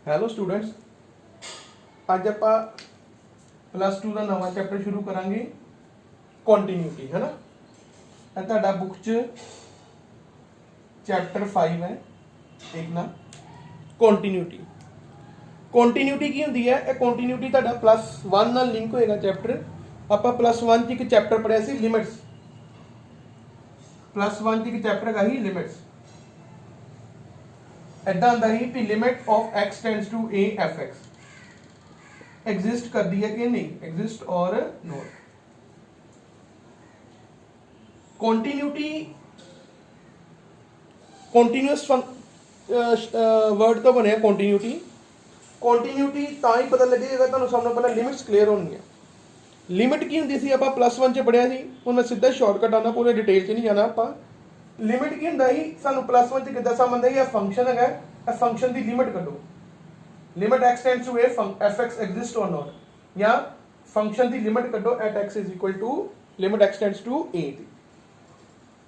Hello students, ਅੱਜ ਆਪਾਂ plus 2 ਦਾ ਨਵਾਂ ਚੈਪਟਰ ਸ਼ੁਰੂ ਕਰਾਂਗੇ ਕੰਟੀਨਿਊਟੀ, ਹੈ ਨਾ। ਇਹ ਤੁਹਾਡਾ ਬੁੱਕ 'ਚ ਚੈਪਟਰ 5 ਹੈ, ਦੇਖਣਾ ਕੰਟੀਨਿਊਟੀ। ਕੰਟੀਨਿਊਟੀ ਕੀ ਹੁੰਦੀ ਹੈ? ਇਹ ਕੰਟੀਨਿਊਟੀ ਤੁਹਾਡਾ ਪਲੱਸ 1 ਨਾਲ ਲਿੰਕ ਹੋਏਗਾ ਚੈਪਟਰ। ਆਪਾਂ ਪਲੱਸ 1 'ਚ ਇੱਕ ਚੈਪਟਰ ਪੜ੍ਹਿਆ ਸੀ ਲਿਮਿਟਸ। ਪਲੱਸ 1 'ਚ ਇੱਕ ਚੈਪਟਰ ਹੈਗਾ ਸੀ ਲਿਮਿਟਸ। इदा होंदा ही कि limit of x tends to a F x exist करती है कि नहीं, एग्जिस्ट और नॉट। कॉन्टिन्यूटी कॉन्टिन्यूअस वर्ड तो बने कॉन्टिन्यूटी। कॉन्टिन्यूटी ता ही पता लगेगा तुहानूं सब नालों पहले लिमिट्स क्लीयर होनी है। लिमिट की हुंदी सी आपां प्लस 1 च पढ़िया सी। हुण मैं सीधा शॉर्टकट आना, पूरे डिटेल च नहीं जाना। आपां लिमिट की हुंदा ही सानू प्लस 1 च किद्दां समझ आंदा है फंक्शन है, फंक्शन की लिमिट कढो। Limit x tends to a F x exist और नॉट, या फंक्शन की लिमिट कढो at x is equal to limit x tends to a।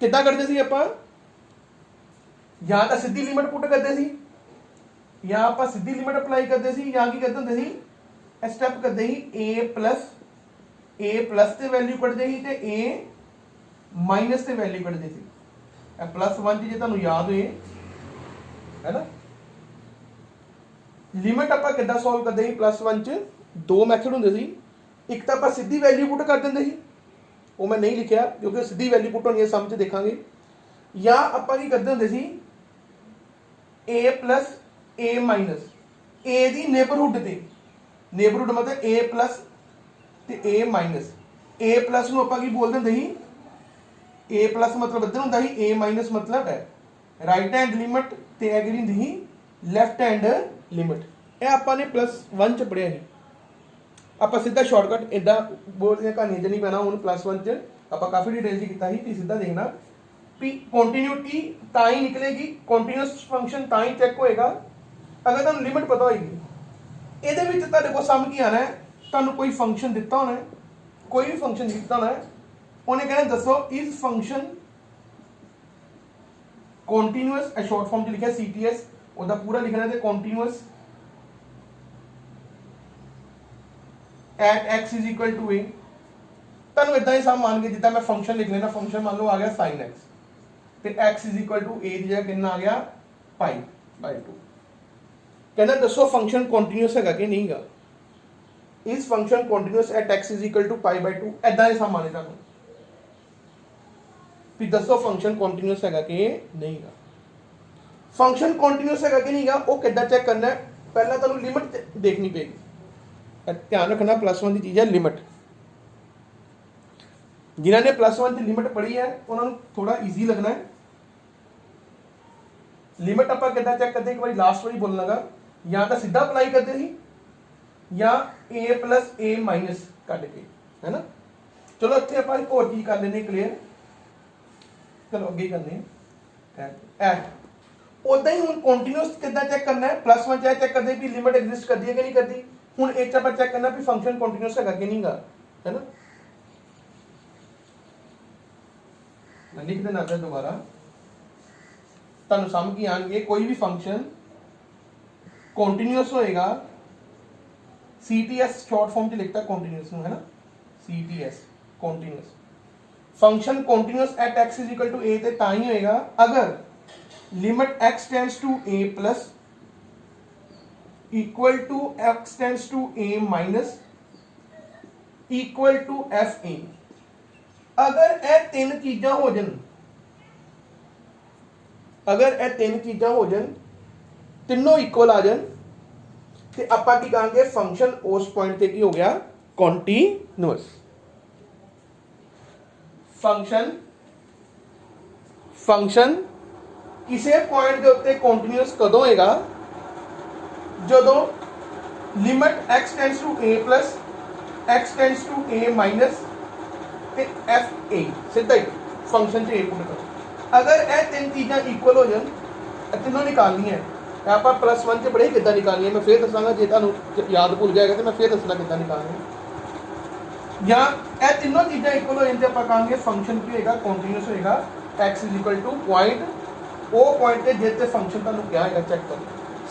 किद्दां करदे सी आपां? या तां सीधी लिमिट पुट करदे सी, या आपां सीधी लिमिट अप्लाई करदे सी, या की करदे हुंदे सी इस स्टेप करदे ही a प्लस ते वैल्यू कढदे सी ते a माइनस ते वैल्यू कढदे सी। प्लस 1 जे तुहानूं याद होए, है ना। लिमिट आपां किद्दां सॉल्व करदे सी? प्लस 1 च दो मैथड हुंदे सी। एक तां आपां सीधी वैल्यू पुट कर दिंदे सी, वो मैं नहीं लिखिया क्योंकि सीधी वैल्यू पुट होनी है, सम च देखांगे। या आपां की करदे हुंदे सी a plus a minus a the neighbourhood ते, नेबरहुड मतलब a प्लस ते a माइनस। a प्लस नूं आपां की बोलदे हुंदे सी, ए प्लस मतलब इधर होंदा ही, ए माइनस मतलब है राइट हैंड लिमिट ते ए किहड़ी हुंदी ही लेफ्ट हैंड लिमिट। ये आपां ने प्लस 1 च पढ़िया ही। आपां सीधा शॉर्टकट इदा बोलदे कहानियां च नहीं पैना। हुण प्लस 1 च आपां काफ़ी डिटेल च कीता ही कि सीधा देखना भी कंटिन्यूटी तां ही निकलेगी, कंटीन्यूअस फंक्शन तां ही चेक होएगा अगर तुहानूं लिमिट पता होएगी। इहदे विच तुहाडे कोल सम की आना है, तुहानूं कोई फंक्शन दिता होना है, कोई भी फंक्शन दिता होना है, उन्हें कहना दसो is function continuous. Short form च लिखा CTS, ओदा पूरा लिखना है continuous at x is equal to a। तुहानूं इदां ही सम मान के जिद्दां मैं फंक्शन लिख लेना, फंक्शन मान लो आ गया sin x ते x is equal to a दी जगह कितना आ गया पाई बाय 2। कहना दसो फंक्शन कॉन्टिन्यूअस है कि नहीं गा। Is function continuous at x is equal to pi by 2। इदां ही सम माने तुहानूं भी दसो फंक्शन कॉन्टिन्यूअस है कि नहीं गा। फंक्शन कॉन्टिन्यूअस है कि नहीं गा, वो किद्दां चेक करना है? पहला तुहानूं लिमिट देखनी पेगी। ध्यान रखना प्लस 1 की चीज़ है लिमिट। जिन्होंने प्लस 1 की लिमिट पढ़ी है उन्होंने थोड़ा ईजी लगना है। लिमिट आपां किद्दां चेक करते, एक बार लास्ट वाली बोलना गा, या तो सीधा अप्लाई करते ही, या a plus a minus cut के, है ना। चलो इत्थे आपां एक होर चीज़ कर लेने क्लीयर। चलो अगे करने उदा ही हुण कंटीन्यूअस किद्दां चेक करना है? प्लस 1 चेक करते भी लिमिट एग्जिस्ट करती है कि नहीं करती। हुण एक आपां चेक करना भी फंक्शन कंटीन्यूअस है कि नहीं गा, है ना। मैं लिख देना फिर दोबारा, तुहानूं समझ की आएंगे। कोई भी फंक्शन कंटीन्यूअस होएगा, CTS शॉर्ट फॉर्म च लिखता कंटीन्यूअस, है ना। CTS continuous function continuous at x is equal to a ते तां ही होएगा अगर limit x tends to a plus equal to x tends to a minus equal to f a. अगर ये तीन चीज़ां हो जान, अगर ये तीन चीज़ां हो जान, तीनों इक्वल आ जान, ते आपां की कहांगे फंक्शन उस पॉइंट ते की हो गया कॉन्टिन्यूअस। फंक्शन किसी पॉइंट के उत्ते कॉन्टिन्यूअस कदों होएगा? जदों limit x tends to a plus x tends to a minus ते एफ ए। सीधा ही फंक्शन च a पुट करो। अगर ये तीन चीज़ां इक्वल हो जान, तीनों निकालनी है। आप प्लस 1 च पढ़े किद्दां निकालनी है, मैं फिर दसांगा। जे तुहानूं याद भुल जाएगा तो मैं फिर दसना किद्दां निकालनी है। या ये तीनों चीज़ां इक्वल हो जाए आप कहेंगे फंक्शन की होएगा कॉन्टिन्यूअस होएगा। x is equal two point, वो पॉइंट है जिससे फंक्शन तुहानूं क्या है चेक करो।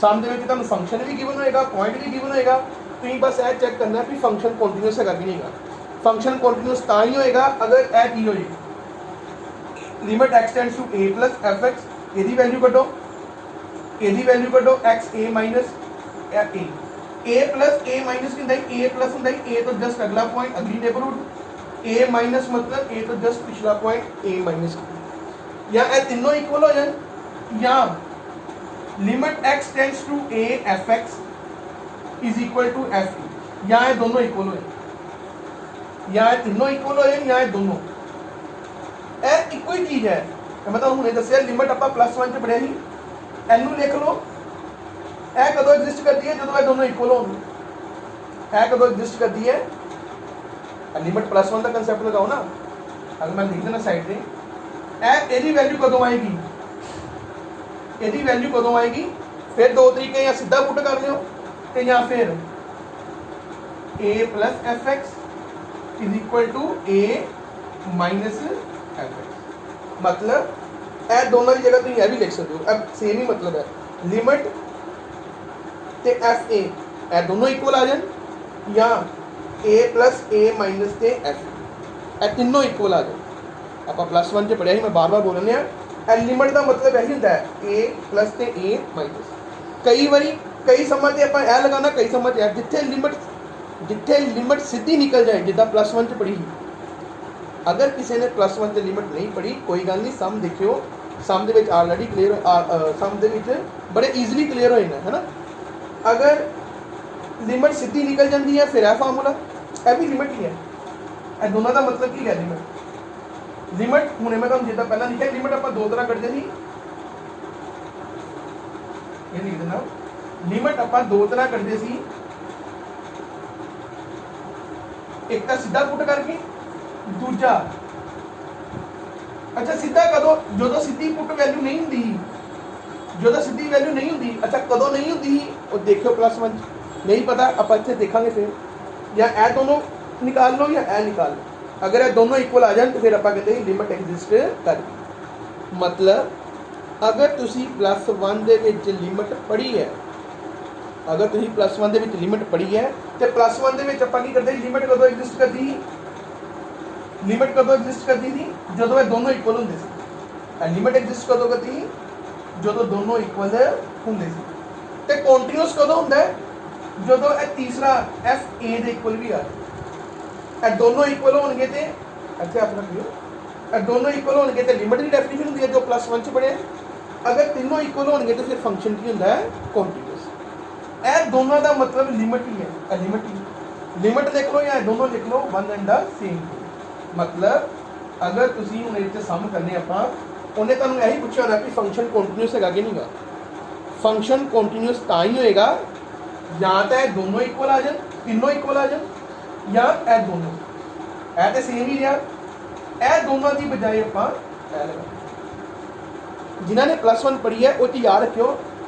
सम दे विच तुहानूं फंक्शन भी गिवन होएगा, पॉइंट भी गिवन होएगा, तुसीं बस यह चैक करना भी फंक्शन कॉन्टीन्यूअस है कि नहीं है। फंक्शन कॉन्टीन्यूअस तां ही होएगा अगर यह चीज़ होए limit x tends to a plus F x, यदी वैल्यू कड्डो, यदी वैल्यू कड्डो x a minus a plus a minus की ए प्लस होंगे ए तो जस्ट अगला पॉइंट अगली नेबरहुड, ए माइनस मतलब ए तो जस्ट पिछला पॉइंट ए माइनस, या ए तीनों इक्वल हो जाए, या limit x tends to A F x is equal to f e, या ये दोनों इक्वल हो जाए, या ये तीनों इक्वल हो जाए, या ये दोनों ए इक्को ही चीज़ है। मैं तो हमने दसिया लिमिट आप +1 च पढ़िया ही, एनू लिख लो, ए कदों एग्जिस्ट करती है जो ये दोनों इक्वल हो, ए कदों एग्जिस्ट करती है, लिमिट +1 का कंसैप्ट लगाओ ना, अगर मैं लिख देना साइड पे एदी वैल्यू कदों आएगी, एदी वैल्यू कदों आएगी, फिर दो तरीके या सीधा पुट कर लियो ते या फिर A plus F x is equal to A minus F X, मतलब ए दोनों की जगह तुम यह भी लिख सकते हो, अब सेम ही मतलब है, लिमिट ते एफ ए दोनों इक्वल आ जाए, या ए प्लस ए माइनस ते एफ ए तीनों इक्वल आ जाए। आप +1 च पढ़िया ही, मैं बार बार बोलने ए लिमिट का मतलब यही होता है ए प्लस ते ए माइनस, कई बारी कई समय ते आप ए लगाना, कई समय ए, जिथे लिमिट सीधी निकल जाए, जिदा +1 च पढ़ी, अगर किसी ने +1 च लिमिट नहीं पढ़ी कोई गल नहीं, सम देखियो, सम दे विच ऑलरेडी क्लीयर, सम दे विच बड़े ईजिली क्लीयर हो जाना है ना। अगर लिमिट सीधी निकल जाती है फिर यह फार्मूला, यह भी लिमिट ही है, यह दोनों का मतलब की है लिमिट हूँ मैं तुम जिदा पहला लिखा लिमिट आप दो तरह करते थे, ये लिख देना, लिमिट आप दो तरह करते सी, एक तो सीधा पुट करके, दूजा अच्छा सीधा कदों जो सीधी पुट वैल्यू नहीं होंगी, जो सीधी वैल्यू नहीं होंगी, अच्छा कदों नहीं होंगी और देखियो +1 नहीं पता आप इतने देखा फिर, या ए दोनों निकाल लो या ए निकाल लो, अगर ये दोनों इक्वल आ जाए तो फिर आप कहते हैं लिमिट एग्जिस्ट कर, मतलब अगर तुसी +1 दे विच लिमिट पढ़ी है, अगर तुसी +1 दे विच लिमिट पढ़ी है तो +1 दे विच आपां की करदे लिमिट कदों एग्जिस्ट करती थी, लिमिट कदों एग्जिस्ट करती थी जो ये दोनों इक्वल होंगे सी, लिमिट एग्जिस्ट कदों करती थी जो दोनों इक्वल होंगे सी, ते कॉन्टीन्यूअस कदों होंदा है जो ये तीसरा एफ ए दे इक्वल भी आ, ए दोनों इक्वल होंगे तो अच्छा आप रख लो, ए दोनों इक्वल होंगे तो लिमिट की डेफिनेशन होंगी है जो +1 च पढ़े, अगर तीनों इक्वल होंगे तो फिर फंक्शन की होंदा है कॉन्टीन्यूअस, ए दोनों का मतलब लिमिट ही है, लिमिट ही लिमिट लिख लो या दोनों लिख लो, वन एंड द सेम, मतलब अगर तुसी हुण इत्थे सम करने आपां उन्हें तुहानूं यही पूछा होना कि फंक्शन कॉन्टीन्यूअस है कि नहीं गा, फंक्शन कॉन्टीन्यूअस तां ही होएगा या तो ये दोनों इक्वल आ जाए, तीनों इक्वल आ जाए, या ए दोनों ए तो सेम ही रहा, ए दोनों की बजाय आप जिन्होंने +1 पढ़ी है वो याद रखियो,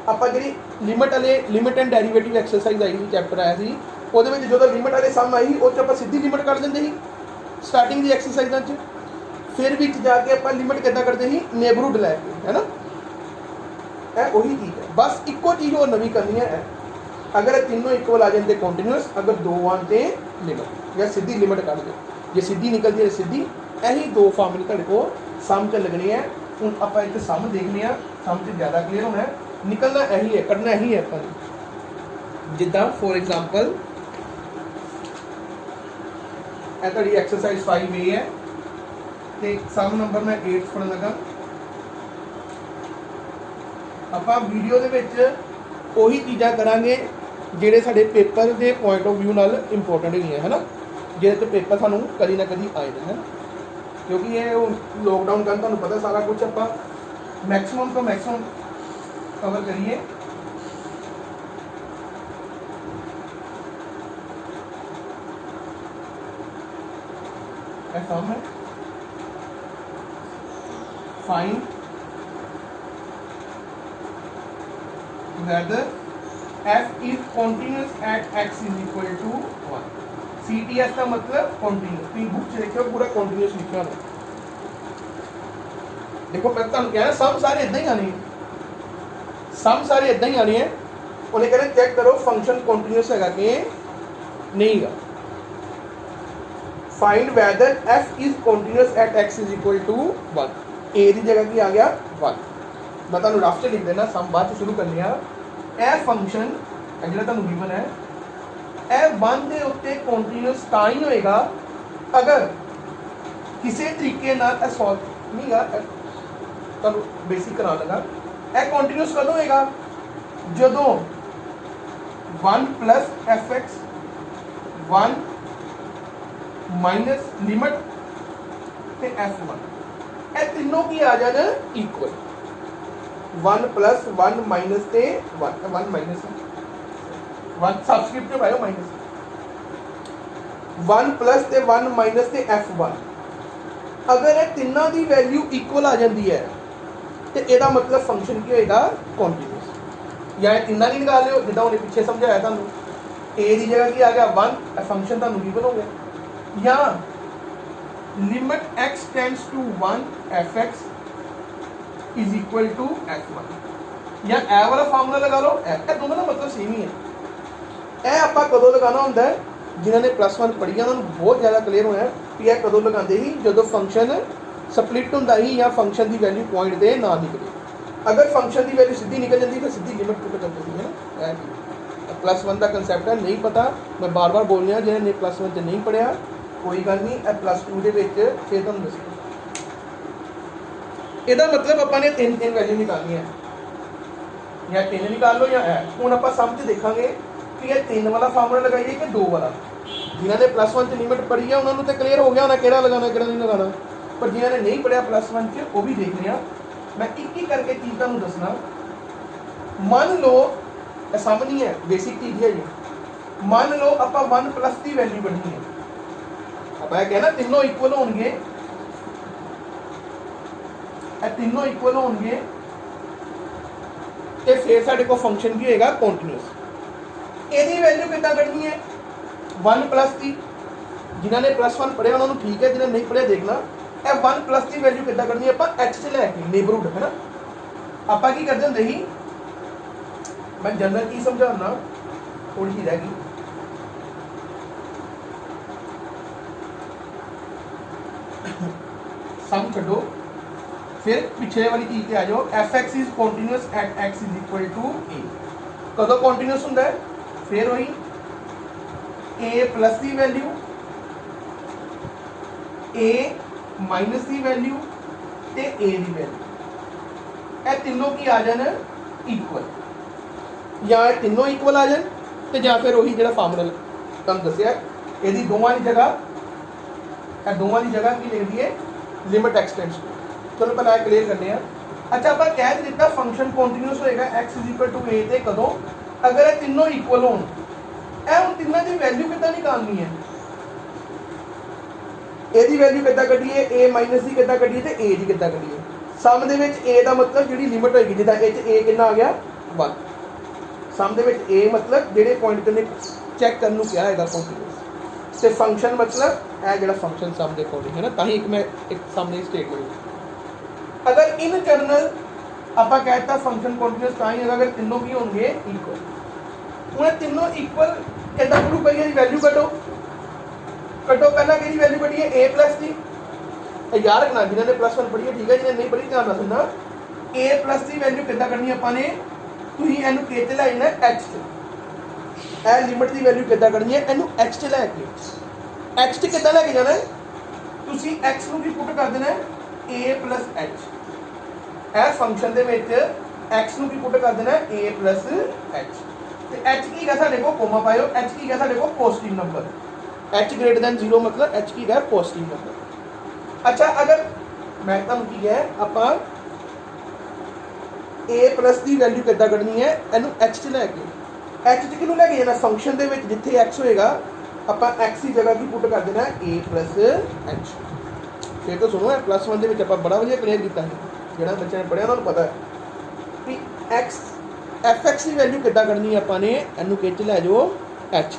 आप जी लिमिट वाले limit and derivative exercise I थी चैप्टर आया थी, वो जो लिमिट वाले सम आई वो सीधी लिमिट कर देंगे ही स्टार्टिंग की एक्सरसाइजा, फिर भी जाके आप लिमिट कितना करते ही नेबरहुड लैके, है ना, यह वही चीज़ है, बस इक्को चीज़ और नवी करनी है, अगर तीनों इक्वल आ जाते कॉन्टीन्यूअस, अगर दो आते लिमिट या सीधी लिमिट कर दो, जे सीधी निकलती है सीधी, यही दो फार्मूले तुहाडे को सम च लगने हैं। हूँ आप इतने सम देखने, सम च ज़्यादा क्लीयर होना है, निकलना यही है, करना यही है अपन, जिदा फॉर एग्जाम्पल यह एक्सरसाइज 5A है, तो सम नंबर मैं 8 पढ़न लगा, आप वीडियो के उही चीज़ा करांगे ਜਿਹੜੇ ਸਾਡੇ पेपर के पॉइंट ऑफ व्यू नाल इंपोर्टेंट ही है ना, जिहदे ते पेपर सानू कदी ना कदी आए है ना, क्योंकि ये लॉकडाउन का तुहानू पता सारा कुछ आप मैक्सिमम तो मैक्सिमम कवर करिए। सम है find whether f is continuous at x is equal to 1, CTS का मतलब continuous, तुम बुक च लिखो पूरा continuous लिखा होना, देखो मैं तुहानू कहना सम सारे इदां ही आने, सम सारे इदां ही आने हैं, उन्हें कहना चेक करो फंक्शन कंटिन्यूअस है कि नहीं गा। Find whether f is continuous at x is equal to 1। A की जगह की आ गया 1। मैं तुहानू रफ च लिख देना, सम बाद शुरू करने आ। फंक्शन जो तुहानू गिवन है यह 1 के उत्ते कंटिन्यूअस ता ही होएगा अगर किसी तरीके नाल सॉल्व नहीं गा। तुहानू बेसिक करा लगा यह कंटिन्यूअस कदों होएगा जदों 1 plus F x 1 minus limit ते F1 ये तीनों की आ जाना इक्वल। 1 प्लस 1 माइनस ते 1 माइनस 1 सबस्क्रिप्ट पायो माइनस 1 प्लस ते 1 माइनस ते F1 अगर ये तीनों की वैल्यू इक्वल आ जाती है तो यदा मतलब फंक्शन की होएगा कॉन्टिन्यूअस। या तीनों की निकाल लो जिदा उन्हें पीछे समझाया तुहानू। ए की जगह की आ गया 1 फंक्शन तुहानू गिवन हो गया। या limit x tends to 1 f x is equal to F1 या ए वाला फार्मूला लगा लो। ए दोनों का मतलब सेम ही है। ए आपां कदों लगाना होंदा है जिन्होंने +1 पढ़ी है उन्होंने बहुत ज़्यादा क्लीयर होया कि यह कदों लगाते ही जदों फंक्शन स्प्लिट होंदा ही या फंक्शन की वैल्यू पॉइंट से ना निकले। अगर फंक्शन की वैल्यू सीधी निकल जाती फिर सीधी लिमिट पुट करते थे है ना। +1 का कंसैप्ट है नहीं पता मैं बार बार बोल रहा जिन्होंने +1 से नहीं पढ़िया कोई गल नहीं +2 के फिर तुम दस यदा मतलब अपने 3 वैल्यू निकालनी है या 3 निकाल लो या हूँ आप समझ देखा कि यह 3 वाला फार्मूला लगाइए कि 2 वाला। जिन्होंने +1 से लिमिट पढ़ी है उन्होंने तो क्लीयर हो गया होना किहड़ा लगाना किहड़ा नहीं लगाना। पर जिन्होंने नहीं पढ़िया +1 से वो भी देख लिया। मैं एक करके चीज़ तुहानू दसना। मान लो सामने है बेसिक चीज़ है जी। मान लो आप 1 प्लस की वैल्यू बढ़नी है आप कहना तीनों इक्वल होंगे तीनों इक्वल होंगे तो फिर साढ़े को फंक्शन की होएगा कॉन्टिन्यूअस। यदि वैल्यू कितना करनी है 1 प्लस की जिन्होंने +1 पढ़िया उन्होंने ठीक है जिन्हें नहीं पढ़िया देखना। यह 1 प्लस की वैल्यू कितना करनी है आप एच से लैके नेबरहुड है ना। आप की करते होंगे ही मैं जनरल की समझाना थोड़ी सी रह गई। सम छो फिर पिछले वाली चीज पे आ जाओ। F x is continuous at x is equal to A. कदों कॉन्टिन्यूअस होंगे फिर वही ए प्लस की वैल्यू ए माइनस की वैल्यू ते ए की वैल्यू ये तीनों की आ जाना इक्वल या तीनों इक्वल आ जाए तो या फिर वही जो फार्मूला तुम दसिया यदि दोवां की जगह की लिख दिए लिमिट एक्स टेंड्स टू। चलो पहले क्लीयर करने हैं। अच्छा आप कह दिता फंक्शन कॉन्टिन्यूअस होएगा x इज इक्वल टू ए ते कदों अगर ये तीनों इक्वल होन। हम तीनों की वैल्यू कितना निकालनी है ए की वैल्यू कितना कढ़ीए ए माइनस की कितना कढ़ीए तो ए की कितना कढ़ीए। सम दे विच ए का मतलब जी लिमिट होएगी जिदा ए कितना आ गया 1। सम दे विच ए मतलब जेडे पॉइंट ने चेक करने क्या है कॉन्टिन्यूअस तो फंक्शन मतलब है जो फंक्शन सम के अकॉर्डिंग है ना। ताही एक मैं एक सामने स्टेटमेंट अगर इन जनरल आप कहता फंक्शन कॉन्टिन्यूअस ता ही अगर तीनों की होंगे इक्वल। हूँ तीनों इक्वल कितना प्रूव करिए वैल्यू कटो पहला कि वैल्यू कढ़ी है ए प्लस की। याद रखना जिन्होंने +1 पढ़ी है ठीक है जिन्हें नहीं पढ़ी ध्यान ना सुनना। ए प्लस की वैल्यू कितना करनी अपने तुम इनू के च लै जाना एच से। यह लिमिट की वैल्यू कितना करनी है इनू एच से लैके एच से कितना लैके जाना है तुम एक्स को भी पुट कर देना ए प्लस एच। यह फंक्शन के एक्स को भी पुट कर देना ए प्लस एच तो एच की है साढ़े को कोमा पाओ एच की है साढ़े को positive number H greater than 0 मतलब एच की है पॉजिटिव नंबर। अच्छा अगर मैं तुम की है आप ए प्लस की वैल्यू कितना कढ़नी है इनू एच से लैके एच च किनू लैके जाना फंक्शन के जिथे एक्स होएगा आप एक्स की जगह की पुट कर देना ए प्लस एच। फिर तो सुनो +1 के बड़ा वधिया क्लीयर किया जो बच्चे ने पढ़िया उन्होंने पता है कि एक्स एफ एक्स की वैल्यू कितना करनी है अपने इनू कि लै जाओ एच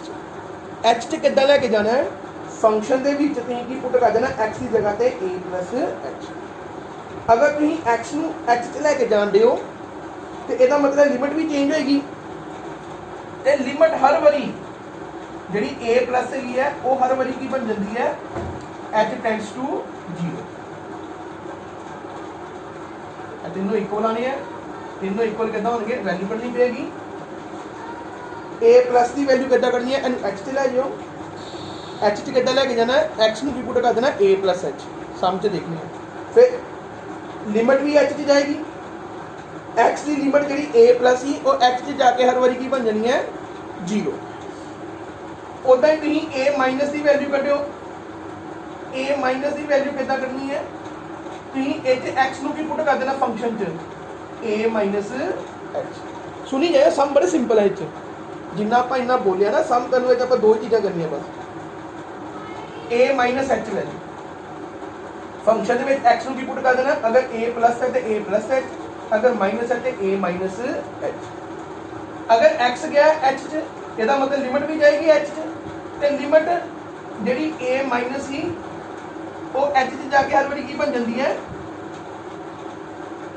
च कितना लैके जाना है फंक्शन के की पुट कर देना एक्स की जगह पर ए प्लस एच। अगर तुम एक्स नू एच च लैके जान दे हो तो यदा मतलब लिमिट भी चेंज होएगी ਤੇ ਲਿਮਟ ਹਰ ਵਾਰੀ ਜਿਹੜੀ a ਪਲੱਸ ਹੈਗੀ ਹੈ ਉਹ ਹਰ ਵਾਰੀ ਕੀ ਬਣ ਜਾਂਦੀ ਹੈ h ਟੈਂਡਸ ਟੂ 0। ਇਹ ਤਿੰਨੋਂ ਇਕੁਅਲ ਆਣੇ ਆ, ਤਿੰਨੋਂ ਇਕੁਅਲ ਕਿੱਦਾਂ ਹੋਣਗੇ, ਵੈਲਿਊ ਕੱਢਣੀ ਪਏਗੀ। a ਪਲੱਸ ਦੀ ਵੈਲਿਊ ਕਿੱਦਾਂ ਕੱਢਣੀ ਹੈ, ਇਹਨੂੰ h ਤੇ ਲੈ ਜਾਓ, h ਚ ਕਿੱਦਾਂ ਲੈ ਕੇ ਜਾਣਾ ਹੈ, x ਨੂੰ ਕੀ ਪੁੱਟ ਕਰ ਦੇਣਾ a ਪਲੱਸ h, ਸਮ ਚ ਦੇਖਣੀ ਹੈ। ਫਿਰ ਲਿਮਟ ਵੀ h ਚ ਜਾਏਗੀ, x ਦੀ ਲਿਮਟ ਜਿਹੜੀ a ਪਲੱਸ ਸੀ ਉਹ h ਚ ਜਾ ਕੇ ਹਰ ਵਾਰੀ ਕੀ ਬਣ ਜਾਣੀ ਹੈ 0। ਉਦਾਂ ਹੀ ਤੁਸੀਂ a minus the value ਕੱਢਿਓ, a minus the value ਕਿੱਦਾਂ ਕੱਢਣੀ ਹੈ, ਤੁਸੀਂ ਇੱਥੇ x ਨੂੰ ਕੀ ਪੁੱਟ ਕਰ ਦੇਣਾ ਫੰਕਸ਼ਨ ਚ a ਮਾਈਨਸ h। ਸੁਣੀ ਜਾਏ ਸਮ ਬੜੇ ਸਿੰਪਲ ਹੈ, ਇੱਥੇ ਜਿੰਨਾ ਆਪਾਂ ਇੰਨਾ ਬੋਲਿਆ ਨਾ ਸਮ ਕਰਨ ਵਿੱਚ ਆਪਾਂ ਦੋ ਚੀਜ਼ਾਂ ਕਰਨੀਆਂ ਬਸ, a minus h value function ਦੇ ਵਿੱਚ x ਨੂੰ ਕੀ ਪੁੱਟ ਕਰ ਦੇਣਾ, ਅਗਰ a ਪਲੱਸ ਹੈ ਤੇ a ਪਲੱਸ h, अगर माइनस है तो a माइनस h। अगर x गया h च ਇਹਦਾ मतलब लिमिट भी जाएगी h च, ਤੇ लिमिट ਜਿਹੜੀ a माइनस ही वो h च जाके हर बारी की बन जाती है,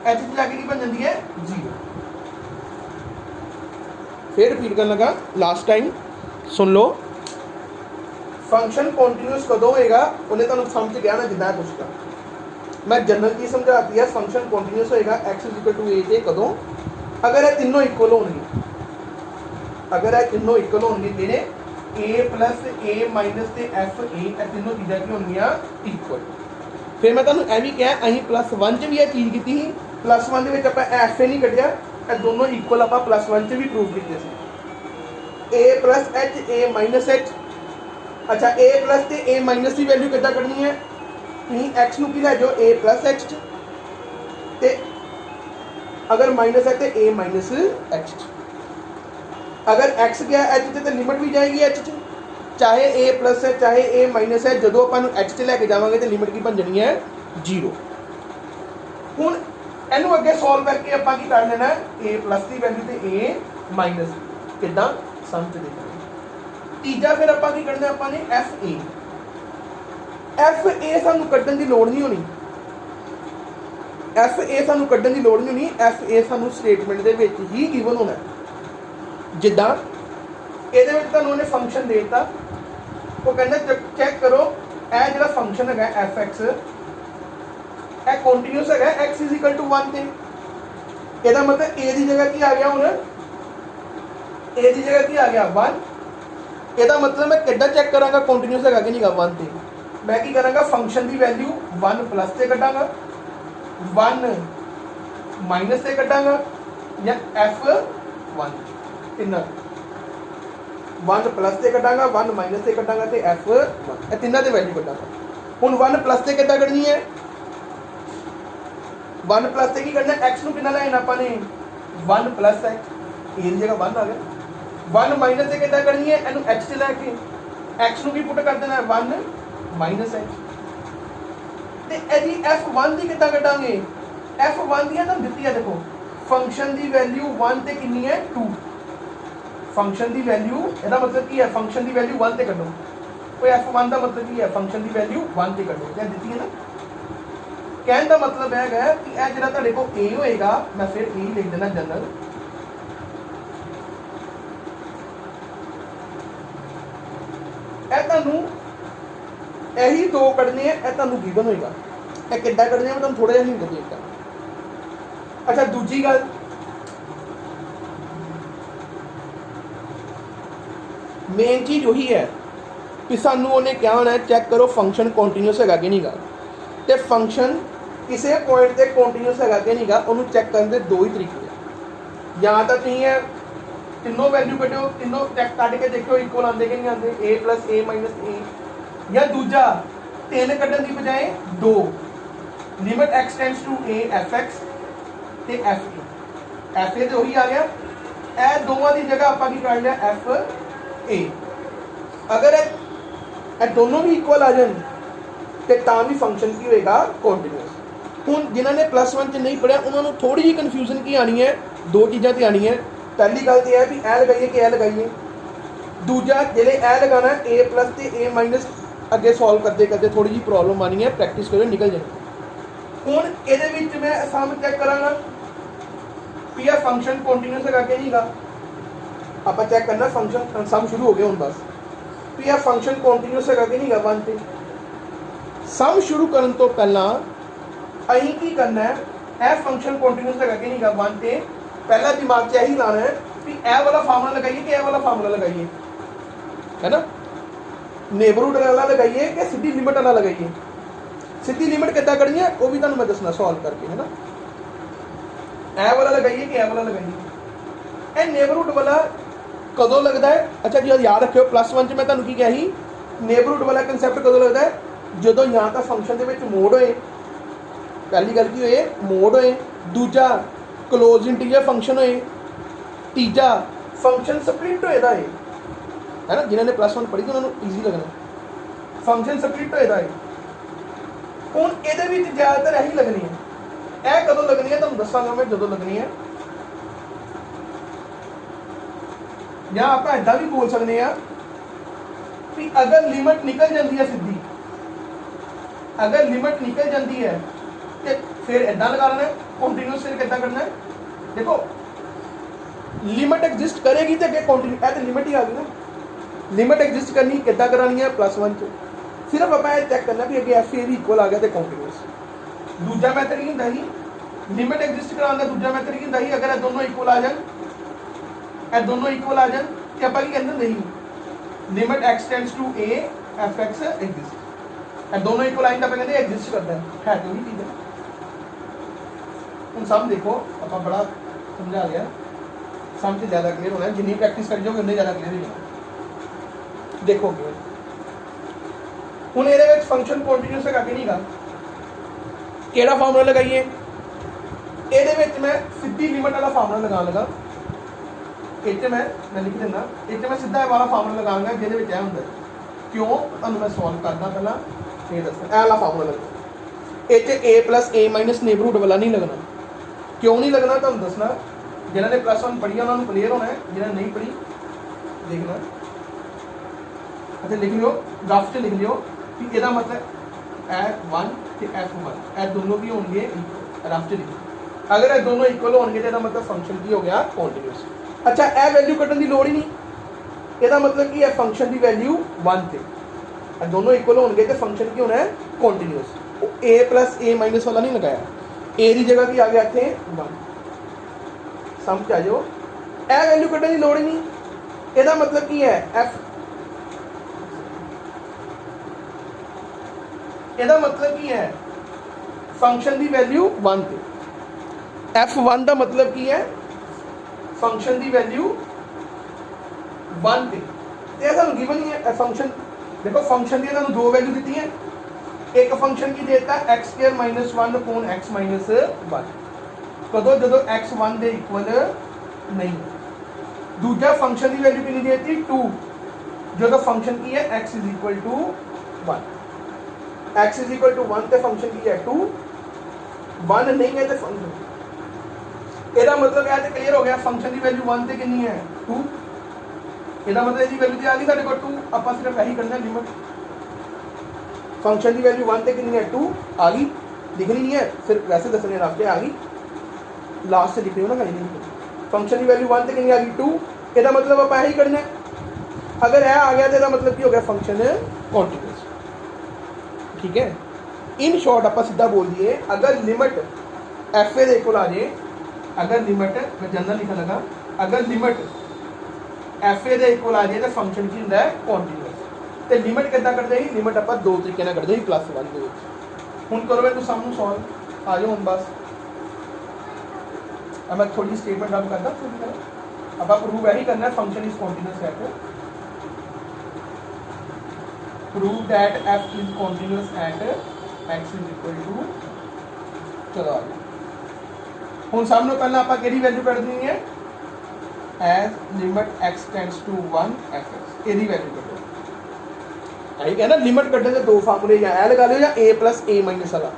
h च जाके की बन जाती है 0। फिर रिपीट करने लगा लास्ट टाइम सुन लो। फंक्शन कॉन्टिन्यूस कदों होएगा उन्हें तुहानू समझ गया ना, जिद्दां पुछदा मैं जनरल की समझाती है। फंक्शन कॉन्टिन्यूस होएगा x इक्वल टू a ते कदों, अगर ये तीनों इक्वल होंगे, अगर ये तीनों इक्वल होंगे तेरे a प्लस a माइनस ते f a ये तीनों चीज़ां की होंगियां इक्वल। फिर मैं तुहानू ये भी कहा असीं प्लस 1 च भी ये चीज़ की थी, प्लस 1 दे विच आपां f नहीं कढिया, ये दोनों इक्वल आपां प्लस 1 च भी प्रूव कीते सी। a plus h a minus h, अच्छा a प्लस ते a माइनस की वैल्यू किद्दां कढनी है, ਤੁਸੀਂ x ਨੂੰ ਕੀ ਲੈ ਜਾਓ a प्लस h ਚ, ਤੇ अगर माइनस है तो a माइनस h च, अगर x गया h ਤੇ लिमिट भी जाएगी h च, चाहे a प्लस है चाहे a माइनस है, ਜਦੋਂ ਆਪਾਂ ਨੂੰ h ਤੇ ਲੈ ਕੇ ਜਾਵਾਂਗੇ ਤੇ ਲਿਮਿਟ ਕੀ ਬਣ ਜਾਣੀ ਹੈ 0। ਹੁਣ ਇਹਨੂੰ ਅੱਗੇ ਸੋਲਵ ਕਰਕੇ ਆਪਾਂ ਕੀ ਕਰ ਲੈਣਾ a प्लस ਦੀ ਵੈਲਿਊ ਤੇ a ਮਾਈਨਸ ਕਿਦਾਂ ਸਮ ਚ ਦੇਖਾਂਗੇ। ਤੀਜਾ ਫਿਰ ਆਪਾਂ ਕੀ ਕਰਨਾ, ਆਪਾਂ ਨੇ fa ਸਾਨੂੰ ਕੱਢਣ ਦੀ ਲੋੜ ਨਹੀਂ ਹੋਣੀ, fa ਸਾਨੂੰ ਕੱਢਣ ਦੀ ਲੋੜ ਨਹੀਂ ਹੋਣੀ, fa ਸਾਨੂੰ ਸਟੇਟਮੈਂਟ ਦੇ ਵਿੱਚ ਹੀ ਗਿਵਨ ਹੋਣਾ। ਜਿੱਦਾਂ ਇਹਦੇ ਵਿੱਚ ਤੁਹਾਨੂੰ ਉਹਨੇ ਫੰਕਸ਼ਨ ਦੇ ਦਿੱਤਾ, ਉਹ ਕਹਿੰਦਾ ਚੈੱਕ ਕਰੋ ਇਹ ਜਿਹੜਾ ਫੰਕਸ਼ਨ ਹੈਗਾ fx ਇਹ ਕੰਟੀਨਿਊਸ ਹੈਗਾ x 1 ਤੇ, ਇਹਦਾ ਮਤਲਬ a ਦੀ ਜਗ੍ਹਾ ਕੀ ਆ ਗਿਆ, ਹੁਣ a ਦੀ ਜਗ੍ਹਾ ਕੀ ਆ ਗਿਆ 1। ਇਹਦਾ ਮਤਲਬ ਮੈਂ ਕਿੱਦਾਂ ਚੈੱਕ ਕਰਾਂਗਾ ਕੰਟੀਨਿਊਸ ਹੈਗਾ ਕਿ ਨਹੀਂਗਾ 1 ਤੇ, मैं की करांगा फंक्शन की वैल्यू 1 प्लस से कटांगा, 1 माइनस से कटांगा, या f1 तीनों 1 प्लस से कटांगा, 1 माइनस से कटांगा ते f1 ये तीनों की वैल्यू कटांगा। हुण 1 प्लस से कितना करनी है, 1 प्लस से की करना x नूं कितना लेना आपां ने 1 प्लस x, a की जगह 1 आ गया। 1 माइनस से कितना करनी है, इहनूं h च लैके x नूं की पुट कर देना 1 माइनस h, ते यदि f1 की कितना कटांगे, f1 दी तुहानूं दित्ती है, देखो फंक्शन की वैल्यू 1 ते कितनी है 2, फंक्शन की वैल्यू ਇਹਦਾ मतलब की है फंक्शन की वैल्यू 1 ते कटो, कोई f1 का मतलब की है फंक्शन की वैल्यू 1 ते कटो, क्या दित्ती है ना। कहने का मतलब है कि यह जो तुहाडे कोल a होएगा, मैं फिर a लिख देना जनरल, यह तुहानूं यही दो कढ़ने हैं, यह तुहानूं गिवन होएगा, यह किद्दां कढ़ने मैं तुहानूं थोड़ा जिहा हिंट देता। अच्छा दूजी गल, मेन चीज़ वही है कि सानूं उन्हें क्या होना है, चैक करो फंक्शन कॉन्टीन्यूस है कि नहीं गा, तो फंक्शन किसी पॉइंट पर कॉन्टीन्यूस है कि नहीं गा, उन्होंने चैक करने के दो ही तरीके हैं। या तो तुम तीनों वैल्यू कटो, तीनों चैक कट के देखो इक्वल आते कि नहीं आते, a plus a minus a, या दूजा 3 कटन की बजाय 2, limit x tends to a fx ते fa, fa तो वही आ गया, ए दोवां की जगह आपां की कर लिया fa। अगर ए दोनों भी इक्वल आ जाए तो तां भी फंक्शन की होएगा कॉन्टीन्यूस। हुण जिन्हां ने प्लस 1 च नहीं पढ़िया उन्होंने थोड़ी जी कन्फ्यूजन की आनी है, दो चीज़ां ते आनी है। पहली गल तो यह भी ए लगाइए कि ए लगाइए, दूजा जिहड़े ए लगाना a प्लस ते a माइनस अगे सॉल्व करते करते थोड़ी जी प्रॉब्लम आनी है, प्रैक्टिस करो निकल जाए। हुण इहदे विच मैं सम चेक करांगा भी यह फंक्शन कॉन्टीन्यूस है कि नहीं गा, आप चैक करना फंक्शन सम शुरू हो गया हूँ बस भी यह फंक्शन कॉन्टीन्यूस है कि नहीं है 1 ਤੇ सम शुरू करने तो पहला अं की करना है यह फंक्शन कॉन्टीन्यूस है कि नहीं है 1 ਤੇ पहला दिमाग च यही लाना है भी यह वाला फार्मूला लगाइए कि यह वाला फार्मूला लगाइए है ना नेबरहुड वाला लगाइए कि सीधी लिमिट वाला लगाइए सीधी लिमिट कितना करनी है वो भी तुहानू मैं दसना सॉल्व करके है ना ए वाला लगाइए कि ए वाला लगाइए ए नेबरहुड वाला कदों लगता है अच्छा जी याद रखियो +1 च मैं तुहानू की कहा ही नेबरहुड वाला कंसैप्ट कदों लगता है जो या तो फंक्शन के मोड होए पहली गल की होए मोड होए दूजा क्लोज इंटीजर फंक्शन होए तीजा फंक्शन स्प्लिट होएदा है ना जिन्होंने +1 पढ़ी तो उन्होंने ईजी लगना फंक्शन स्प्लिट होएदा है हुण इहदे विच ज़्यादातर यही लगनी है यह कदों लगनी है तुहानू दसांगा मैं जदों लगनी है या आप इदा भी बोल सकते हैं कि अगर लिमिट निकल जाती है सीधी अगर लिमिट निकल जाती है तो फिर इदा लगा लेना कॉन्टीन्यूस फिर कितना करना है देखो लिमिट एग्जिस्ट करेगी तो अगे कॉन्टीन्यू तो लिमिट ही आ गई ना लिमिट एग्जिस्ट करनी कितना करानी है +1 च सिर्फ आप चेक करना भी अगे एफ ए भी इक्वल आ गया तो कॉन्टीन्यूस दूजा मैथड की होंगे ही लिमिट एग्जिस्ट कराने का दूजा मैथड की होंगे ही अगर ये दोनों इक्वल आ जाए ये दोनों इक्वल आ जाए तो आप कहते होंगे ही limit x tends to A F x exist ये दोनों इक्वल आएंगे आप कहते एग्जिस्ट करता है तो वही चीज़ है हम सब देखो आप बड़ा समझा गया समझ ज़्यादा क्लियर होना है जितनी प्रैक्टिस कर जाओगे उन्नी ज़्यादा क्लियर ही होना देखोगे हुण इहदे विच फंक्शन कॉन्टीन्यूस है कि नहीं गा केड़ा फार्मूला लगाइए इहदे विच मैं सीधी लिमिट वाला फार्मूला लगा लगा इत्थे मैं लिख देना इत्थे मैं सीधा वाला फार्मूला लगाऊंगा जिहदे विच यह हुंदा क्यों तुहानूं मैं सॉल्व करदा पहला फिर दसदा ए वाला फार्मूला लगा इत्थे a + a - नेबरहुड वाला नहीं लगना क्यों नहीं लगना तुहानूं दसना जिन्होंने +1 पढ़ी उन्होंने क्लीयर होना है जिन्होंने नहीं पढ़ी देखना अच्छा लिख लियो रफ च लिख लियो कि इसका मतलब F1 तो F1 ये दोनों भी होंगे रफ च लिखो अगर ये दोनों इक्वल होंगे तो मतलब फंक्शन की हो गया कॉन्टीन्यूस अच्छा यह वैल्यू कटन की लोड़ ही नहीं इसका मतलब कि फंक्शन की वैल्यू 1 थे दोनों इक्वल होंगे तो फंक्शन की होना है कॉन्टीन्यूस a + a - वाला नहीं लगाया a की जगह की आ गया इतने 1 समझ आ जाओ यह वैल्यू कटने की लोड़ ही नहीं इसका मतलब की है f ਇਹਦਾ मतलब की है फंक्शन की वैल्यू 1 थे f1 का मतलब की है फंक्शन की वैल्यू 1 थे ये सानू गिवन ही है फंक्शन देखो फंक्शन की दो वैल्यू दी है एक फंक्शन की देता है x² - 1 / x - 1 कदों जो x1 के इक्वल नहीं दूजा फंक्शन की वैल्यू कितनी देती 2 जो फंक्शन की है x = 1 x = 1 तो फंक्शन की है 2 1 नहीं है तो फंक्शन ਇਹਦਾ मतलब है तो क्लियर हो गया फंक्शन की वैल्यू 1 ਤੇ कितनी है 2 ਇਹਦਾ मतलब इसकी वैल्यू ਤੇ आ गई ਸਾਡੇ ਕੋਲ 2 ਆਪਾਂ सिर्फ यही करना लिमिट फंक्शन की वैल्यू 1 ਤੇ कितनी है 2 आ गई लिखनी नहीं है सिर्फ वैसे दसने रास्ते आ गई लास्ट से लिख रहे हो ना कहीं फंक्शन की वैल्यू 1 ਤੇ कितनी आ गई 2 ਇਹਦਾ मतलब ਆਪਾਂ यही करना अगर यह आ गया तो ਇਹਦਾ मतलब की हो गया फंक्शन कॉन्टीन्यूस ठीक है इन शॉर्ट आप सीधा बोल दिए अगर लिमिट एफ ए इक्वल आ जाए अगर लिमिट मैं जनरल लिखा लगा अगर लिमिट एफ ए इक्वल आ जाए तो फंक्शन की होंगे कॉन्टीन्यूस तो लिमिट कितना करते हैं लिमिट आप दो तरीके करते हैं +1 के हूँ करो मैं सामू सॉल्व आ जाओ हम बस अब मैं थोड़ी स्टेटमेंट रब करता आप प्रूव यही करना है फंक्शन इज कॉन्टीन्यूस है prove that f is continuous at x is equal to चलो आगे हम सामने पहले आप केड़ी वैल्यू कट देनी है as limit x tends to 1 fx एदी वैल्यू कटो यही कहना लिमिट कटने से दो फार्मूले या ए लगा लो या a + a - वाला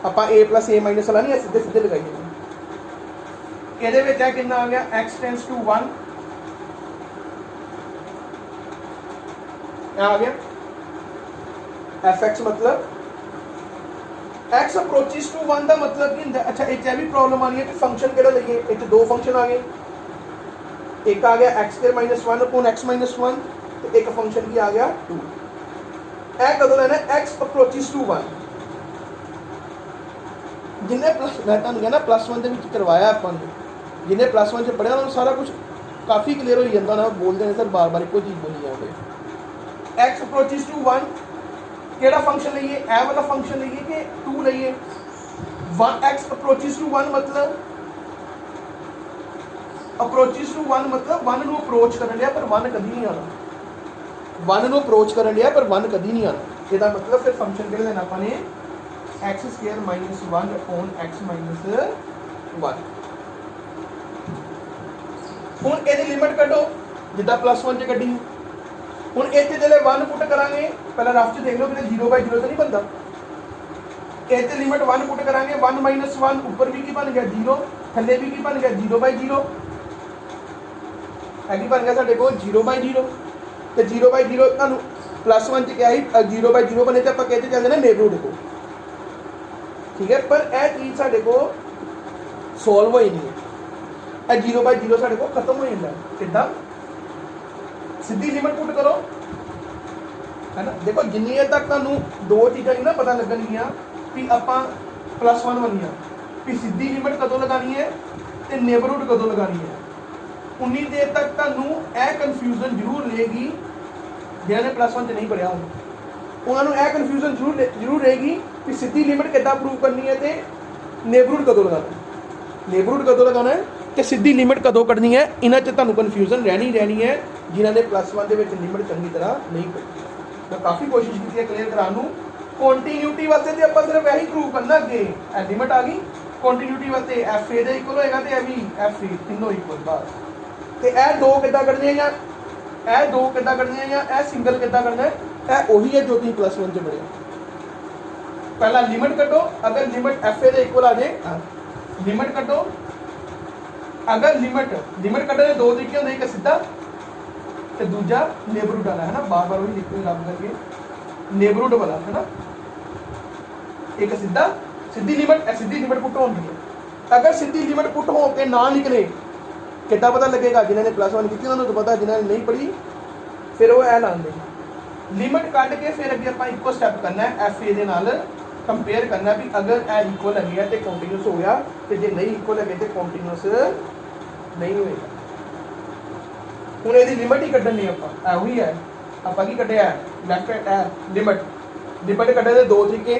आप a + a - वाला नहीं सीधे सीधे लगाइए ਇਹਦੇ ਵਿੱਚ ਹੈ ਕਿੰਨਾ ਆ ਗਿਆ x tends to 1 आ गया fx मतलब x अप्रोचेस टू 1 का मतलब की अच्छा एक भी प्रॉब्लम आ रही है कि फंक्शन केड़ा लईए इत्थे दो फंक्शन आ गए एक आ गया x square minus 1 upon x minus 1 तो एक फंक्शन की आ गया 2। ए कदों लेना x अप्रोचेस टू 1 जिन्हें प्लस मैं तुहानू कहना प्लस 1 ਦੇ ਵਿੱਚ करवाया अपन जिन्हें प्लस 1 च पढ़िया उन्होंने सारा कुछ काफ़ी क्लीयर हो जाता ना बोलते हैं सर बार बार एक चीज़ बोली जाओगे। x अप्रोचेस टू 1 केड़ा फंक्शन लईए ए वाला फंक्शन लईए कि 2 लईए 1x अप्रोचेस टू 1 मतलब अप्रोचेस टू 1 मतलब 1 ਨੂੰ ਅਪਰੋਚ ਕਰਨ ਲਿਆ ਪਰ 1 ਕਦੀ ਨਹੀਂ ਆਣਾ 1 ਨੂੰ ਅਪਰੋਚ ਕਰਨ ਲਿਆ ਪਰ 1 ਕਦੀ ਨਹੀਂ ਆਣਾ ਇਹਦਾ ਮਤਲਬ ਫਿਰ ਫੰਕਸ਼ਨ ਕਿਹੜਾ ਲੈਣਾ ਆਪਾਂ ਨੇ x square minus 1 upon x minus 1 ਹੁਣ ਇਹਦੀ ਲਿਮਿਟ ਕੱਢੋ ਜਿੱਦਾਂ प्लस 1 ਚ ਕੱਢੀ ਹੁਣ ਇੱਥੇ ਜਿਹੜੇ 1 ਪੁੱਟ ਕਰਾਂਗੇ ਪਹਿਲਾਂ ਰਫ ਚ ਦੇਖ ਲਓ ਕਿ 0/0 ਤਾਂ ਨਹੀਂ ਬਣਦਾ ਇੱਥੇ ਲਿਮਿਟ 1 ਪੁੱਟ ਕਰਾਂਗੇ 1 ਮਾਈਨਸ 1 ਉੱਪਰ ਵੀ ਕੀ ਬਣ ਗਿਆ 0 ਥੱਲੇ ਵੀ ਕੀ ਬਣ ਗਿਆ 0/0 ਅੱਗੇ ਬਣ ਗਿਆ ਸਾਡੇ ਕੋਲ 0/0 ਤੇ 0/0 ਤੁਹਾਨੂੰ प्लस 1 ਚ ਕਿਹਾ ਸੀ 0/0 ਬਣੇ ਤੇ ਆਪਾਂ ਕਹਿੰਦੇ ਚੱਲਦੇ ਨੇ ਨੇਬਰਹੁੱਡ ਕੋ ठीक है पर यह चीज़ साढ़े को सॉल्व होई नहीं है 0/0 साढ़े को खत्म हो जाता है कितना सीधी लिमिट पुट करो है ना देखो जिन्नी तक तुहानू दो चीज़ां नहीं ना पता लगणगियां कि आपां प्लस 1 बनिया कि सीधी लिमिट कदों लगानी है ते नेबरहुड कदों लगानी है उन्नी देर तक तुहानू यह कन्फ्यूजन जरूर रहेगी जिन्होंने प्लस 1 च नहीं पढ़िया होगा उन्होंने यह कन्फ्यूजन जरूर रहेगी कि सीधी लिमिट कितना प्रूव करनी है तो नेबरहुड कदों लगाना है नेबरहुड कदों लगाना है तो सीधी लिमिट कदों कढ़नी है इन्हां च तुहानू कन्फ्यूजन रहनी है जिन्होंने प्लस 1 दे विच लिमिट चंगी तरह नहीं पढ़ी मैं काफ़ी कोशिश की है क्लीयर कराने कॉन्टीन्यूटी वास्ते तो आप सिर्फ यही प्रूव करना अगे लिमिट आ गई कॉन्टीन्यूटी वास्ते एफ ए इक्वल होएगा तो यह भी एफ ए तीनों इक्वल बस तो यह दो किद्दां कढ़ने या यह दो किद्दां कढ़ने या यह सिंगल किद्दां करना है यह वही है जो तुसीं प्लस 1 च पढ़िया पहला लिमिट कटो अगर लिमिट एफ ए दे इक्वल आ जाए लिमिट कटो अगर लिमिट कटने के दो तरीके होंगे एक सीधा तो दूजा नेबरहुड वाला है ना बार बार वही लिखते रब करके नेबरहुड वाला है ना एक सीधा सीधी लिमिट पुट होगी अगर सीधी लिमिट पुट हो के ना निकले कितना पता लगेगा जिन्होंने प्लस 1 की उन्होंने तो पता जिन्होंने नहीं पढ़ी फिर वो ऐ लाने लिमिट कट के फिर अभी आप इको स्टैप करना है एफ ए दे नाल कंपेयर करना भी अगर ए इक्वल है तो कॉन्टीन्यूस हो गया तो जो नहीं इक्वल है तो कॉन्टीन्यूस नहीं होएगा हुण इहदी लिमिट ही कड्ढनी आपां वही है आपां की कड्ढिया लेफ्ट लिमिट कड्ढे दे दो तरीके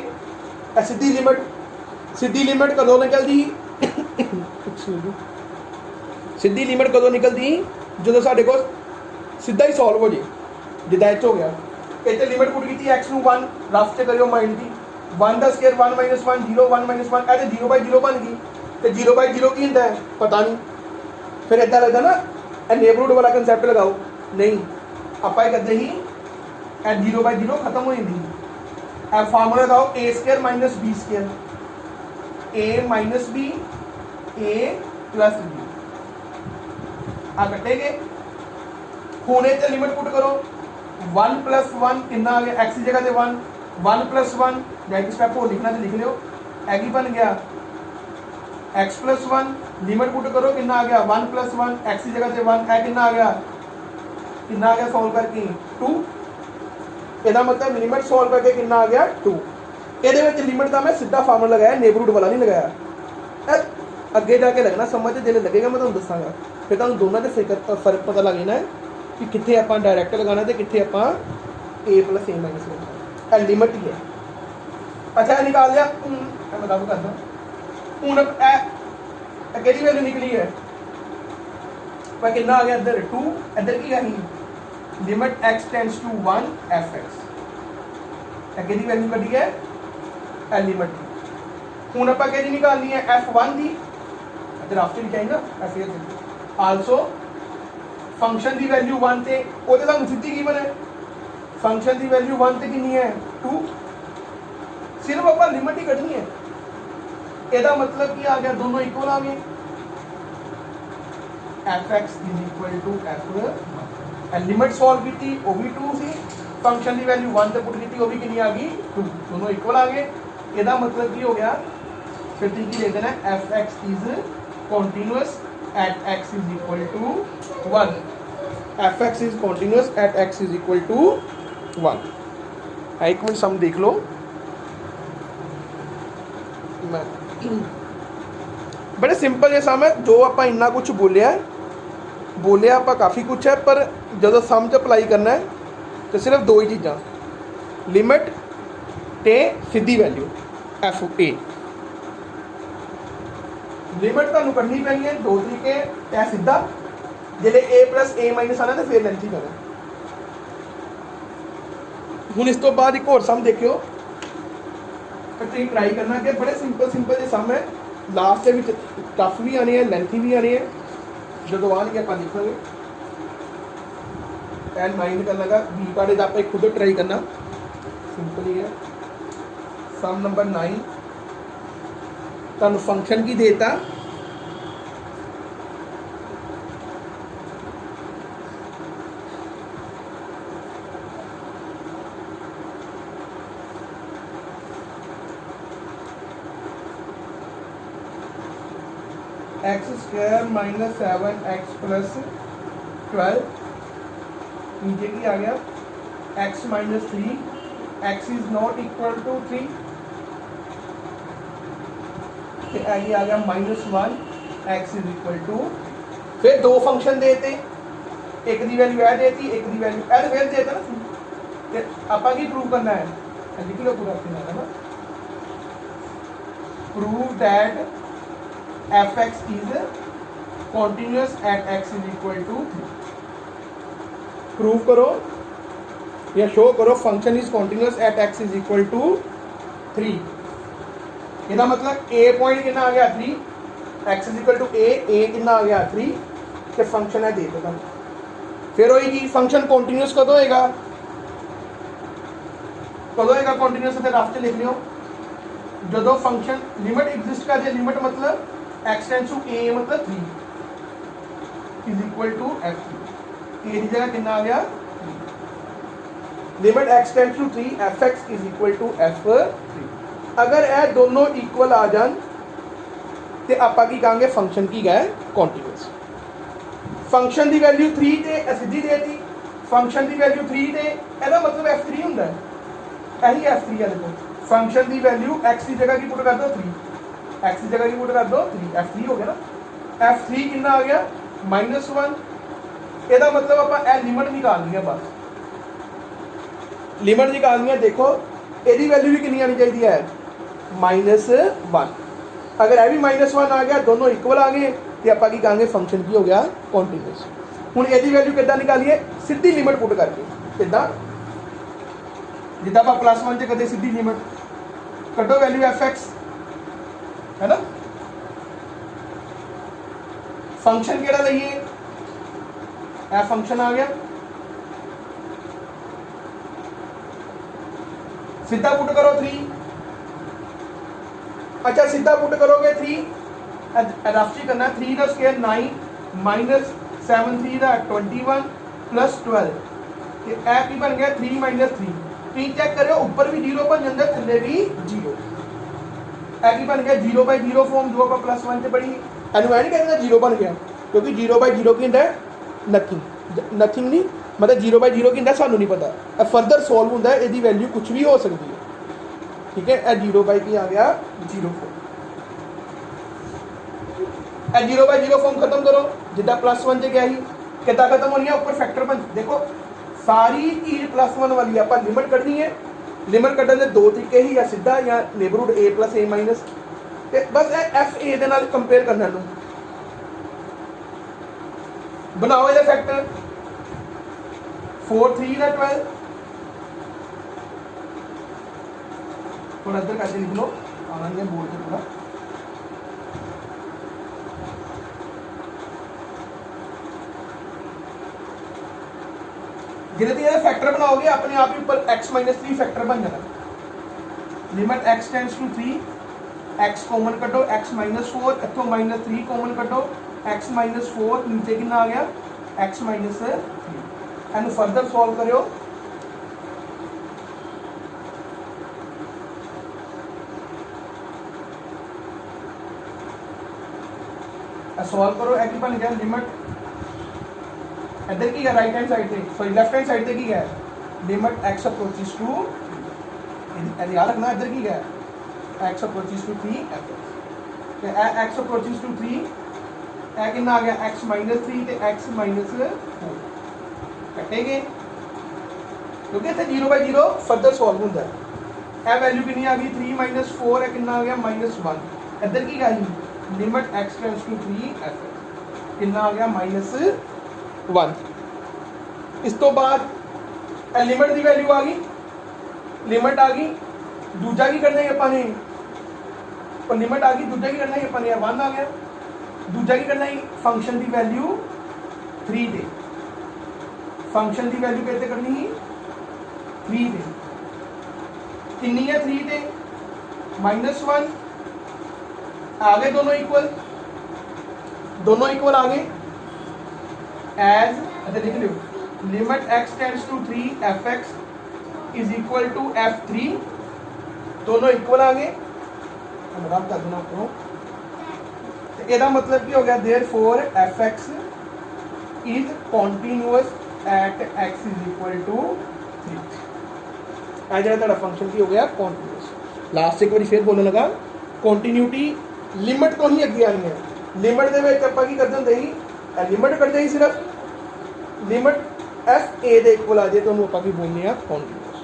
सीधी लिमिट कदों निकलदी सीधी लिमिट कदों निकलदी जो साडे कोल सीधा ही सॉल्व हो जाए जिदा इच हो गया इतने लिमिट पुट की एक्स नू 1 रफ से करियो माइंड की 1 का स्क्वायर 1 माइनस 1 0 1 माइनस 1 ऐसे 0/0 बन गई तो 0/0 की होता है पता नहीं फिर इदा लगता ना नेबरहुड वाला कंसैप्ट लगाओ नहीं आप कहते ही 0/0 खत्म हो जाती फार्मूला लगाओ ए स्क्वायर माइनस बी स्क्वायर ए माइनस बी ए प्लस बी आ कटे गए होने से लिमिट पुट करो 1 प्लस 1 कितना आ गया एक्स की जगह से 1 प्लस 1 या एक स्टेप और लिखना तो लिख लियो एक ही बन गया x प्लस 1 लिमिट पुट करो कितना आ गया 1 प्लस 1 एक्स की जगह से 1 कितना आ गया सॉल्व करके 2 ਇਹਦਾ मतलब लिमिट सॉल्व करके कितना आ गया 2 ਇਹਦੇ ਵਿੱਚ लिमिट का मैं सीधा फार्मूला लगाया नेबरहुड वाला नहीं लगाया ਅੱਗੇ ਜਾ ਕੇ लगना समझ जिले लगेगा मैं ਤੁਹਾਨੂੰ ਦੱਸਾਂਗਾ फिर ਤੁਹਾਨੂੰ ਦੋਨਾਂ ਦੇ फर्क पता लग जाना है कि कितने आप डायरैक्ट लगाना तो कितने आप ए प्लस ए माइनस लगाना लिमिट ही है अच्छा निकाल लिया मैं बता करना हूँ कि वैल्यू निकली है मैं कितना आ गया इधर 2 इधर की कहीं limit x tends to 1 f x कि वैल्यू कटी है लिमिट हूँ आप निकालनी है f1 की इधर ऑप्शन लिखा है ना एफ ए आल्सो फंक्शन की वैल्यू 1 ते ओदे तानू सीधी की बने फंक्शन की वैल्यू 1 ते कितनी है 2 सिर्फ आप लिमिट ही कढ़नी है ਇਹਦਾ मतलब कि आ गया दोनों इक्वल आ गए f x is equal to f limit solve की वो भी 2 सी फंक्शन की वैल्यू 1 ते पुट की वो भी कितनी आ गई 2 दोनों इक्वल आ गए ਇਹਦਾ मतलब की हो गया फिर तुम की लिख देना F x is continuous at x is equal to 1. fx is continuous at x is equal to 1. एक मिनट सम देख लो। मैं बड़े सिंपल जिहा सम है, जो आपां इन्ना कुछ बोलिया आपां काफ़ी कुछ है, पर जदों सम च अप्लाई करना है तो सिर्फ दो ही चीज़ां, लिमिट ते सीधी वैल्यू एफ ए। लिमिट तुहानूं करनी पैनी है दो तरीके, यह सीधा जिले ए प्लस ए माइनस आना तो फिर लेंथी करना। हुण इस तो बाद एक होर सम देखियो, तुसीं ट्राई करना कि बड़े सिंपल जो सम है, लास्ट के टफ भी आने हैं, लेंथी भी आने हैं, जो आएंगे आप लिखांगे। एंड माइंड करना का बी पार्ट आप खुद ट्राई करना, सिंपल ही है। सम नंबर 9 तुहानूं फंक्शन की देता, x square minus 7x plus 12, नीचे की आ गया x minus 3, x is not equal to 3, आगे आ गया -1, x इज इक्वल टू, फिर दो फंक्शन देते, एक दी वैल्यू ए देती, एक दी वैल्यू ए फिर देता ना, आपा की प्रूव करना है, लिख लो पूरा है ना, prove that fx is continuous at x is equal to 3। Prove करो या शो करो function is continuous at x is equal to 3। इसका मतलब a पॉइंट कितना आ गया 3, x is equal to a कितना आ गया 3, तो फंक्शन है दे दो। फिर होगी फंक्शन कॉन्टिन्यूस कदों होएगा, कॉन्टिन्यूस रफ च लिख लियो, जो फंक्शन लिमिट एग्जिस्ट कर जाए, लिमिट मतलब x टेंड्स टू a मतलब 3 is equal to f3, a की जगह कितना आ गया 3, limit x tends to 3 fx is equal to f3। अगर यह दोनों इक्वल आ जान तो आपां की कहांगे फंक्शन की गए कॉन्टिन्यूस। फंक्शन की वैल्यू 3 ते सीधी देती, फंक्शन की वैल्यू 3 ते ਇਹਦਾ मतलब f3 ਹੁੰਦਾ है, यही f3 है। देखो फंक्शन की वैल्यू x की जगह की पुट कर दो 3, x की जगह की पुट कर दो 3, f3 हो गया ना, f3 कितना आ गया -1, ਇਹਦਾ मतलब ਆਪਾਂ ਇਹ लिमिट निकालनी है, बस लिमिट निकालनी है। देखो ਇਹਦੀ वैल्यू भी कितनी आनी चाहिए है -1, अगर यह भी -1 आ गया, दोनों इक्वल आ गए तो आप की कहेंगे फंक्शन की हो गया कॉन्टिन्यूस। हुण ਇਹਦੀ वैल्यू कितना निकालीए, सीधी लिमिट पुट करके, कितना जिदा आप +1 च कदे सीधी लिमिट कटो वैल्यू fx है ना, फंक्शन केड़ा लईए, यह फंक्शन आ गया, सीधा पुट करो 3, अच्छा सीधा पुट करोगे 3, रफ जी करना, 3 का स्क्वायर 9 माइनस 7 3 का 21 प्लस 12, यह की बन गया 3 - 3। तीन चेक करो, ऊपर भी 0 बन जाता, थले भी 0, की बन गया 0/0 फॉर्म, जो आप +1 से पढ़ी, एनू नहीं कहना 0 बन गया, क्योंकि 0/0 की होंगे नथिंग नहीं, मतलब 0/0 की होंगे सानू नहीं पता, फर्दर सॉल्व होंगे, यदि वैल्यू कुछ भी हो सकती है, ठीक है। यह 0/की आ गया 0 फॉर्म, यह 0/0 फॉर्म खत्म करो, जिदा +1 से गया ही कितना खत्म होनी है, ऊपर फैक्टर बन, देखो सारी चीज +1 वाली आप लिमिट कढ़नी है, लिमिट कढ़ने के दो तरीके ही, या सीधा या नेबरहुड a + a-, बस एफ ए के नाल कंपेयर करना, बनाओ ये फैक्टर 4 3 12, थोड़ा इधर करके लिख लो, आना नहीं बोल के पूरा, जिले ये फैक्टर बनाओगे अपने आप ही ऊपर x - 3 फैक्टर बन जाना, limit x tends to 3, x common कटो, x - 4, इतों -3 कॉमन कटो, x - 4, नीचे कितना आ गया x - 3, एंड फर्दर सॉल्व करो, सॉल्व करो ए की बन गया लिमिट इधर की है राइट हैंड साइड से सॉरी लेफ्ट हैंड साइड से की है लिमिट x अप्रोचेस टू याद रखना इधर की है x approaches to 3 f x approaches to 3 a कितना आ गया x माइनस 3 ते x माइनस 4 कटेंगे क्योंकि इतने 0/0 फर्दर सॉल्व होता है ए वैल्यू कितनी आ गई 3 माइनस 4 है कितना आ गया -1 इधर की गई limit x tends to 3 f कितना आ गया -1 इस तो बाद लिमिट की वैल्यू आ गई लिमिट आ गई दूजा की करना है अपन ने और लिमिट आ गई दूजा की करना है अपन ने 1 आ गया दूजा की करना है फंक्शन की वैल्यू 3 दे फंक्शन की वैल्यू कहते करनी है 3 दे कितनी है 3 दे -1 आ गए दोनों इक्वल आ गए एज लिख लो limit x tends to 3 fx is equal to f3 दोनों इक्वल आ गए रब कर देना आपको ਇਹਦਾ मतलब ਕੀ ਹੋ ਗਿਆ therefore fx is continuous at x is equal to 3 ਆ ਜਿਹੜਾ ਤੁਹਾਡਾ ਫੰਕਸ਼ਨ ਕੀ ਹੋ ਗਿਆ ਕੰਟੀਨਿਊਸ ਲਾਸਟ ਇੱਕ ਵਾਰੀ ਫੇਰ ਬੋਲਣ ਲਗਾ ਕੰਟੀਨਿਊਟੀ ਲਿਮਿਟ ਤੋਂ ਹੀ ਅੱਗੇ ਆਣੀ ਹੈ ਲਿਮਿਟ ਦੇ ਵਿੱਚ ਆਪਾਂ ਕੀ ਕਰਦੇ ਹੁੰਦੇ ਸੀ ਲਿਮਿਟ ਕਰਦੇ ਸੀ ਸਿਰਫ ਲਿਮਿਟ f a ਦੇ ਇਕੁਅਲ ਆ ਜੇ ਤੁਹਾਨੂੰ ਆਪਾਂ ਕੀ ਬੋਲਨੇ ਆ ਕੰਟੀਨਿਊਸ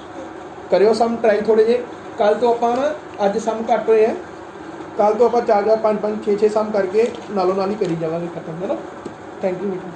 ਕਰਿਓ ਸਮ ਟਰਾਈ ਥੋੜੇ ਜੇ ਕੱਲ ਤੋਂ ਆਪਾਂ ਨਾ ਅੱਜ ਸਮ ਘੱਟ ਹੋਏ ਆ कल तो आप 4 5 5 6 6 सम करके नालों नाल ही करी जावांगे खत्म है ना थैंक यू बेटा।